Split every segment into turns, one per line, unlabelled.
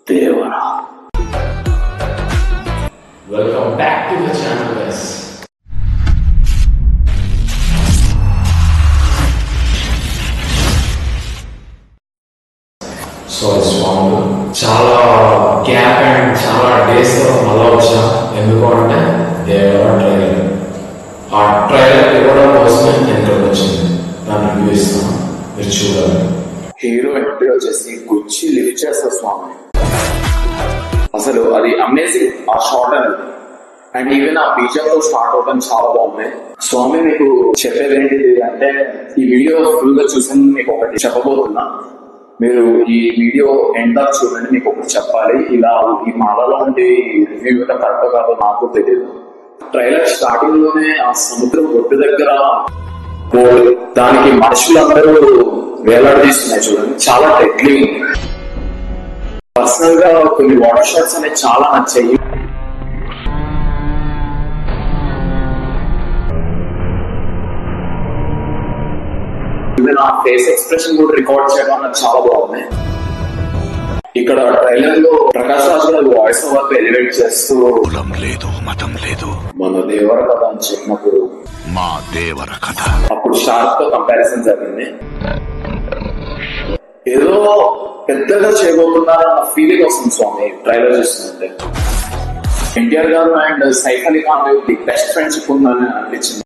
Devara.
Welcome back to the channel, guys. So స్వామి చాలా gap and చాలా డేస్ మళ్ళా వచ్చా. ఎందుకు అంటే దేవరా ట్రైలర్, ఆ ట్రైలర్ ఇవ్వడం కోసమే నేను ఇక్కడికి వచ్చింది. దాన్ని రివ్యూ ఇస్తాను, మీరు చూడాలి.
హీరో ఎంట్రీ వచ్చేసి గుచ్చి లిఫ్ట్ చేస్తారు స్వామి. అసలు అది అమేజింగ్ ఆ షార్ట్ అనేది. అండ్ ఈవెన్ ఆ బీజంతో స్టార్ట్ అవడం చాలా బాగుంది. స్వామి మీకు చెప్పేది ఏంటిది అంటే, ఈ వీడియో ఫుల్ గా చూసి మీకు ఒకటి చెప్పబోతున్నా. మీరు ఈ వీడియో ఎండ్ దాకా చూడండి, మీకు ఒకటి చెప్పాలి. ఇలా ఈ మాలలో ఉండి రివ్యూ కరెక్ట్ కాదో నాకు తెలియదు. ట్రైలర్ స్టార్టింగ్ లోనే ఆ సముద్రం ఒడ్డు దగ్గర దానికి మనుషులందరూ వేలాడదీస్తున్నాయి చూడండి, చాలా డెడ్లీ ఉంది. పర్సనల్ గా కొన్ని వాటర్ షాట్స్ అనేవి చాలా నచ్చాయి. నా ఫేస్ ఎక్స్ప్రెషన్ కూడా రికార్డ్ చేయడం నాకు చాలా బాగుంది. ఇక్కడ ట్రైలర్ లో ప్రకాష్ రాజ్ గారు వాయిస్ ఓవర్ ఎలివేట్ చేస్తూ
కులం లేదు, మతం లేదు,
మన దేవర కథ అని చెప్పినప్పుడు
మా దేవర కథ,
అప్పుడు షార్క్ తో కంపారిజన్ జరిగింది. ఏదో పెద్దగా చేయబోతున్నారన్న ఫీలింగ్ వస్తుంది స్వామి ట్రైలర్ చూస్తుంటే. ఎన్టీఆర్ గారు and Saif Ali Khan best friendship ఉందని అనిపించింది.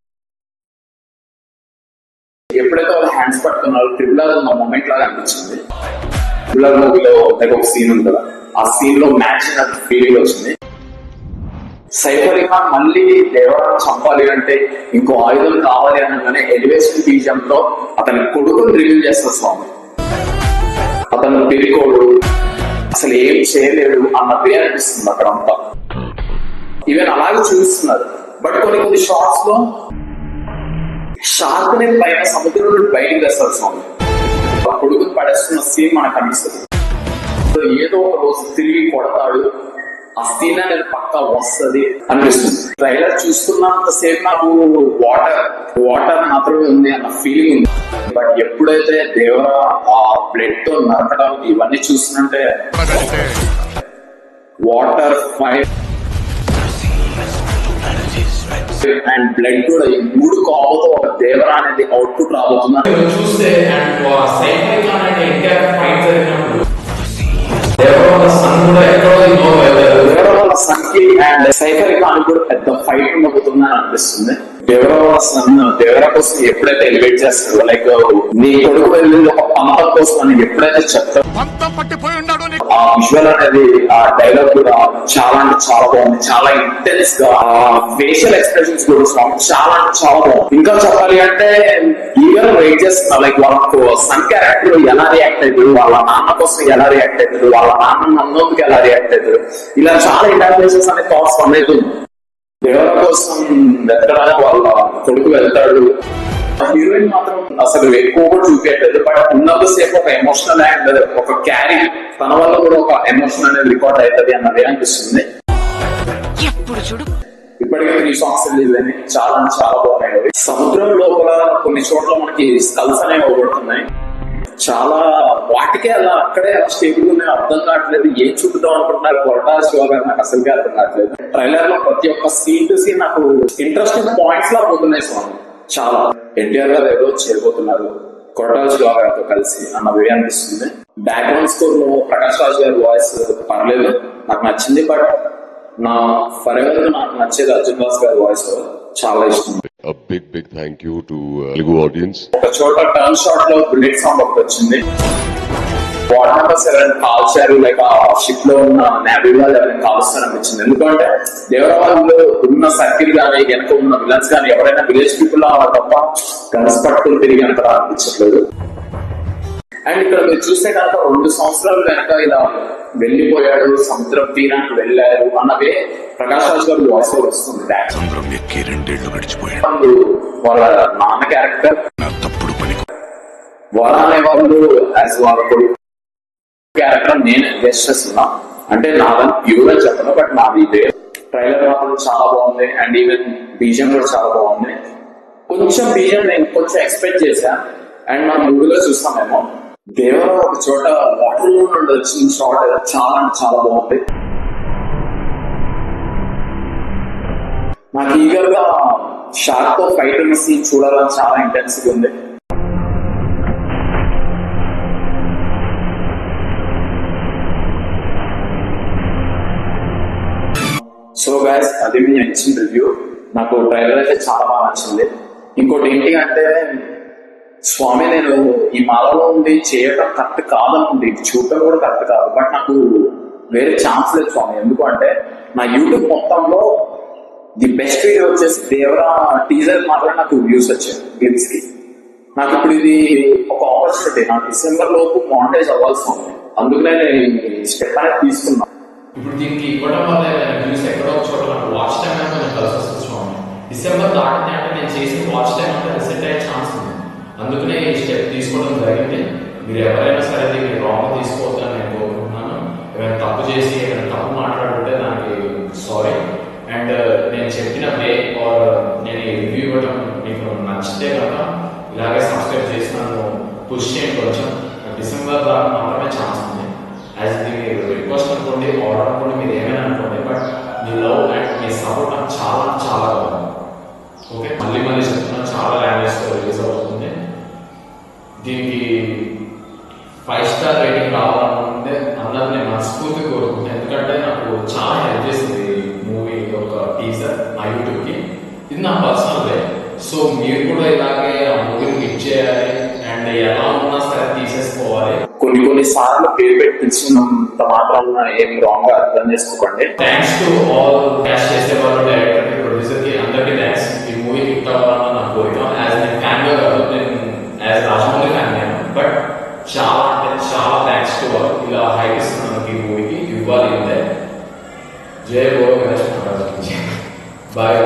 ఎప్పుడైతే వాళ్ళు హ్యాండ్స్ పట్టుకున్నారు, ట్రిపుల్ ఆర్ ఉన్న మూమెంట్ లాగా అనిపించింది. ట్రిపుల్ ఆర్ మూవీలో ఒక సీన్ ఉంటుంది, ఆ సీన్ లో మ్యాచ్ ఫీలింగ్ వచ్చింది. సైఫ్ అలీ ఖాన్ మళ్ళీ దేవరాన్ని చంపాలి అంటే, ఇంకో ఆయుధం కావాలి అనగానే ఎలివేషన్ బీజం లో అతని కొడుకుని రివీల్ చేస్తారు స్వామి. అతను పిరికోడు, అసలు ఏం చేయలేడు అన్నది అనిపిస్తుంది అక్కడ అంతా. ఈవెన్ అలాగే చూస్తున్నారు. బట్ కొన్ని షార్ట్స్ లో షార్క్ అనేది పైన సముద్రం నుండి బయటకు తెస్తారు స్వామి. ఆ కొడుకుని పడేస్తున్న సీన్ మనకు అనిపిస్తుంది. ఏదో ఒక రోజు తిరిగి కొడతాడు, ఆ సీన్ అనేది పక్కా వస్తుంది అనిపిస్తుంది. ట్రైలర్ చూస్తున్నంత సేపు నాకు వాటర్ మాత్రమే ఉంది అన్న ఫీలింగ్ ఉంది. బట్ ఎప్పుడైతే దేవరా ఆ బ్లడ్ తో నరకడం ఇవన్నీ చూస్తుంటే, వాటర్ ఫైర్ అండ్ బ్లడ్ కూడా ఈ మూడు కాంబోతో ఒక దేవరా అనేది అవుట్పుట్ రాబోతుంది.
చూస్తే and Saif Ali Khan and NTR fight జరిగినప్పుడు దేవరా వాళ్ళ సన్ కూడా ఎక్కడో ఇన్వాల్వ్ అయ్యారు.
దేవరా వాళ్ళ సన్ కి అండ్ సైఫ్ అలీ ఖాన్ కూడా పెద్ద ఫైట్ ఉండబోతుందని అనిపిస్తుంది. దేవరా వాళ్ళ సన్ దేవరా కోసం ఎప్పుడైతే ఎలివేట్ చేస్తారో, లైక్ నీ కొడుకు వెళ్ళింది ఒక పంపం కోసం అని ఎప్పుడైతే చెప్తారో, ఆ విజువల్ అనేది, ఆ డైలాగ్ కూడా చాలా అంటే చాలా బాగుంది. చాలా ఇంటెన్స్ గా ఫేషియల్ ఎక్స్ప్రెషన్స్ కూడా చాలా అంటే చాలా బాగుంది. ఇంకా చెప్పాలి అంటే ఈగర్ వెయిట్ చేస్తున్నా, లైక్ వాళ్ళకు సన్ క్యారెక్టర్ ఎలా రియాక్ట్ అవుతారు, వాళ్ళ నాన్న కోసం ఎలా రియాక్ట్ అవుతారు, వాళ్ళ నాన్న నమ్మకంకి ఎలా రియాక్ట్ అవుతారు, ఇలా చాలా ఇంటర్ప్రిటేషన్స్ అనే థాట్స్ ఫన్ అవుతుంది. దేవర కోసం వెతకడానికి వాళ్ళ కొడుకు వెళ్తాడు. హీరోయిన్ మాత్రం అసలు ఎక్కువ కూడా చూపించట్లేదు. బట్ ఉన్నంతసేపు ఒక ఎమోషనల్ అండ్ ఒక క్యారీ, తన వల్ల కూడా ఒక ఎమోషన్ అనేది రికార్డ్ అవుతుంది అన్నది అనిపిస్తుంది. ఇప్పటికే 3 సాంగ్స్ రిలీజ్ అయినాయి, చాలా చాలా బాగున్నాయి. సముద్రం లోపల కొన్ని చోట్ల మనకి స్కల్స్ అనేవి అవబడుతున్నాయి. చాలా వాటికే అలా అక్కడే అలా స్టేబుల్ ఉన్నాయి, అర్థం కావట్లేదు. ఏం చూపుదాం అనుకుంటున్నారు కొరటాల శివ గారు, నాకు అసలుగా అర్థం కావట్లేదు. ట్రైలర్ లో ప్రతి ఒక్క సీన్ టు సీన్ నాకు ఇంట్రెస్టింగ్ పాయింట్స్ లా పోతున్నాయి స్వామి. చాలా ఎన్టీఆర్ గారు ఏదో చేయబోతున్నారు కొరటాల శివ గారితో కలిసి అన్న వే అనిపిస్తుంది. బ్యాక్గ్రౌండ్ స్కోర్ లో ప్రకాష్ రాజ్ గారి వాయిస్ పర్లేదు, నాకు నచ్చింది. బట్ నా ఫర్ ఎవర్ నాకు నచ్చేది అర్జున్ దాస్ గారి వాయిస్ చాలా ఇష్టం.
A big thank you to Telugu audience.
ఒక చోట టర్న్ షాట్ లో బుల్లెట్ సౌండ్ ఒకటి వచ్చింది. వార్డ్ నెంబర్ 7 కాల్చారు, లైక్ ఆ షిప్ లో ఉన్న నేవీ వాళ్ళు ఎవరైనా కాల్స్తారు అనిపించింది. ఎందుకంటే దేవరా వాళ్ళు ఉన్న సర్కిల్ గానీ వెనక ఉన్న విలన్స్ గానీ ఎవరైనా విలేజ్ పీపుల్ తప్ప గన్స్ పట్టుకుని తిరిగి అంత అనిపించట్లేదు. అండ్ ఇక్కడ మీరు చూస్తే కనుక 2 సంవత్సరాలు వెనక ఇలా వెళ్ళిపోయాడు, సముద్రం తీరానికి వెళ్ళారు అన్నదే ప్రకాష్ రాజ్ గారు వాయిస్ వస్తుంది. వాళ్ళ నాన్న క్యారెక్టర్ వాళ్ళ అనే వాళ్ళు యాజ్ వాళ్ళ కొడుకు క్యారెక్టర్ నేను గెస్ట్ చేస్తున్నా. అంటే నాదని ప్యూర్ అని చెప్పను, బట్ నాది ఇదే. ట్రైలర్ మాత్రం చాలా బాగుంది. అండ్ ఈవెన్ బీజం కూడా చాలా బాగుంది. కొంచెం బీజం నేను కొంచెం ఎక్స్పెక్ట్ చేశా, అండ్ మన మూవీలో చూస్తామేమో. దేవర ఒక చోట వాటర్ నుండి వచ్చిన షాట్ చాలా అంటే చాలా బాగుంది. నాకు ఈగర్ గా షార్క్ తో ఫైట్ ఉన్న సీన్ చూడాలని చాలా ఇంటెన్స్ గా ఉంది. సో గైస్, అది మీ నచ్చిన రివ్యూ. నాకు ట్రైలర్ అయితే చాలా బాగా నచ్చింది. ఇంకోటి ఏంటి అంటే, స్వామి నేను ఈ మాలలో ఉండి చేయడం కరెక్ట్ కాదనుకుంది, చూడటం కూడా కరెక్ట్ కాదు. బట్ నాకు వేరే ఛాన్స్ లేదు స్వామి. ఎందుకు అంటే నా యూట్యూబ్ మొత్తంలో ది బెస్ట్ వీడియో వచ్చేసి దేవరా టీజర్ మాత్రం నాకు వ్యూస్ వచ్చాయి క్లిప్స్ కి. నాకు ఇప్పుడు ఇది ఒక ఆపర్చునిటీ. నాకు డిసెంబర్ లోపు మానిటైజ్ అవ్వాల్సి ఉంది. అందుకనే నేను ఈ స్టెప్ అనేది తీసుకున్నాను.
ఇప్పుడు దీనికి ఇవ్వడం వల్ల వ్యూస్ ఎక్కడో ఒక చోట నాకు వాచ్ టైం అనేది కొంచెం కలిసి వస్తుంది స్వామి. డిసెంబర్ దాటితే అంటే నేను చేసిన వాచ్ టైం అంటే రిసెట్ అయ్యే ఛాన్స్ ఉంది. అందుకనే ఈ స్టెప్ తీసుకోవడం జరిగింది. మీరు ఎవరైనా సరే దీన్ని రాంగ్ తీసుకోవద్దని నేను కోరుకుంటున్నాను. ఏమైనా తప్పు చేసి ఏమైనా తప్పు మాట్లాడుతుంటే దానికి సారీ. అండ్ నేను చెప్పిన వే ఆర్ నేను రివ్యూ ఇవ్వడం మీకు నచ్చితే కనుక ఇలాగే సబ్స్క్రైబ్ చేసి నన్ను పుష్ చేయండి కొంచెం. డిసెంబర్ దాకా మాత్రమే ఛాన్స్ ఉంది. యాజ్ ఇది మీరు రిక్వెస్ట్ అనుకోండి, ఆర్డర్ అనుకోండి, మీరు ఏమైనా అనుకోండి. But me love and me support నాకు చాలా చాలా బాగుంది. ఓకే, మళ్ళీ మళ్ళీ చెప్తున్నాను, చాలా లాంగ్వేజ్లో రిలీజ్ అవుతుంది. దీనికి 5 స్టార్ రేటింగ్ రావాలనుకుంటే అన్నది నేను మనస్ఫూర్తి కోరుకుంటాను. ఎందుకంటే నాకు చాలా హెల్ప్ చేసింది మూవీ ఒక టీజర్ నా యూట్యూబ్కి. ఇది నా పర్సనల్ వే. సో మీరు కూడా ఇలాగే ఆ మూవీని హిట్ చేయాలి అండ్ ఎలా ఉన్నా సరే తీసేసుకోవాలి.
కొన్ని సార్లు పేరు పెట్టి పిలిచినంత మాత్రం ఏం రాంగ్ గా అర్థం చేసుకోకండి.
థ్యాంక్స్ టు ఆల్ క్యాష్ చేసేవాళ్ళు, డైరెక్టర్ కి, ప్రొడ్యూసర్ కి, అందరికీ థ్యాంక్స్. ఈ మూవీ హిట్ అవ్వాలన్న నా కోరిక. యాజ్ నేను ఫ్యాన్ గా కాదు, నేను యాజ్ రాజమౌళి ఫ్యాన్ నేను. బట్ చాలా అంటే చాలా థ్యాంక్స్ టు ఆల్. ఇలా హైప్ ఇస్తున్నాను ఈ మూవీకి, ఇవ్వాలి అంతే. జై గోవింద. బాయ్.